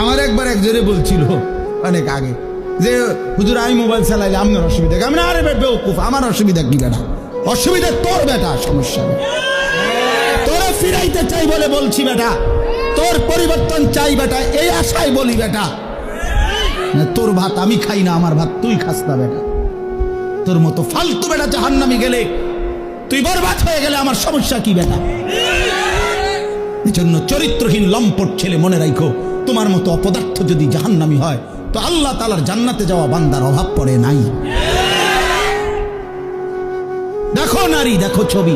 আমার একবার একজনে বলছিল অনেক আগে যে হুজুর আমি মোবাইল চালাইলে আপনার অসুবিধা কি? আমি না, আরে বেউকুফ, আমার অসুবিধা কি বেটা? অসুবিধা তোর বেটা, সমস্যা নেই। তোরা ফিরাইতে চাই বলে বলছি বেটা, তোর পরিবর্তন চাই বেটা, এই আশায় বলি বেটা। তোর ভাত আমি খাই না, আমার ভাত তুই খাস না বেটা। তোর মতো ফালতু বেটা জাহান্নামে গেলে, তুই বরবাদ হয়ে গেলে আমার সমস্যা কি বেটা? এজন্য চরিত্রহীন লম্পট ছেলে মনে রাখো, তোমার মতো অপদার্থ যদি জাহান্নামী হয় তো আল্লাহ তাআলার জান্নাতে যাওয়া বান্দার অভাব পড়ে নাই। দেখো নারী, দেখো ছবি,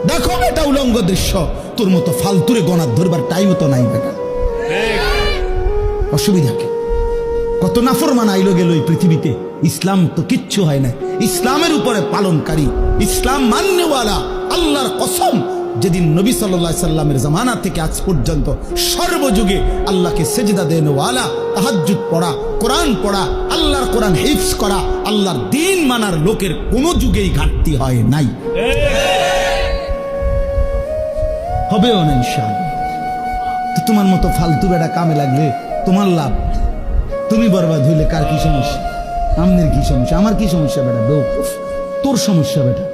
দেখো এটা উলঙ্গ দৃশ্য, তোর মতো ফালতুরে গণার ধরবার টাইম তো নাই বেটা। অসুবিধা কি? কত নাফরমান আইলো গেল এই পৃথিবীতে, ইসলাম তো কিচ্ছু হয় না। ইসলামের উপরে পালনকারী, ইসলাম মান্যওয়ালা, আল্লাহর কসম, যেদিন নবী সাল্লাল্লাহু আলাইহি সাল্লামের জামানা থেকে আজ পর্যন্ত সর্বযুগে আল্লাহকে সেজদা দেনওয়ালা, তাহাজ্জুদ পড়া, কোরআন পড়া, আল্লাহর কোরআন হিফজ করা, আল্লাহর দ্বীন মানার লোকের কোন যুগেই ঘাটতি হয় নাই, হবেও না ইনশাআল্লাহ। তো তোমার মতো ফালতু বেটা কামে লাগলে তোমার লাভ, তুমি বরবাদ হইলে কার কি সমস্যা? আমনের কি সমস্যা? আমার কি সমস্যা বেটা? বেউকুফ, তোর সমস্যা বেটা,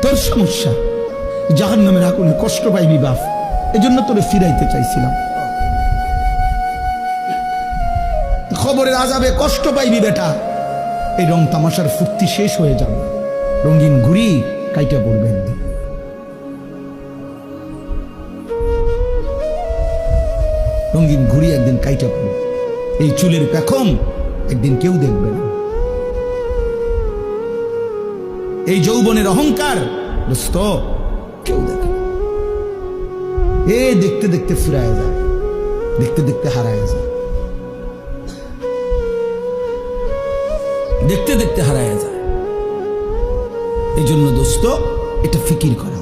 তোর সমস্যা। জাহান্নামের আগুনে কষ্ট পাইবি বাপ, এজন্য তোরে ফিরাইতে চাইছিলাম। খবরের আযাবে কষ্ট পাইবি বেটা, এই রং তামাশার ফুর্তি শেষ হয়ে যাবে, রঙিন ঘুড়ি কাইটা পড়বে একদিন। রঙিন ঘুড়ি একদিন কাইটা পড়বে, এই চুলের পেখম একদিন কেউ দেখবে না। এই যৌবনের অহংকার দোস্ত কেউ দেখে না। এ দেখতে দেখতে ফুরায় যায়, দেখতে দেখতে হারায় যায়, দেখতে দেখতে হারায় যায়। এই জন্য দোস্ত এটা ফিকির করা।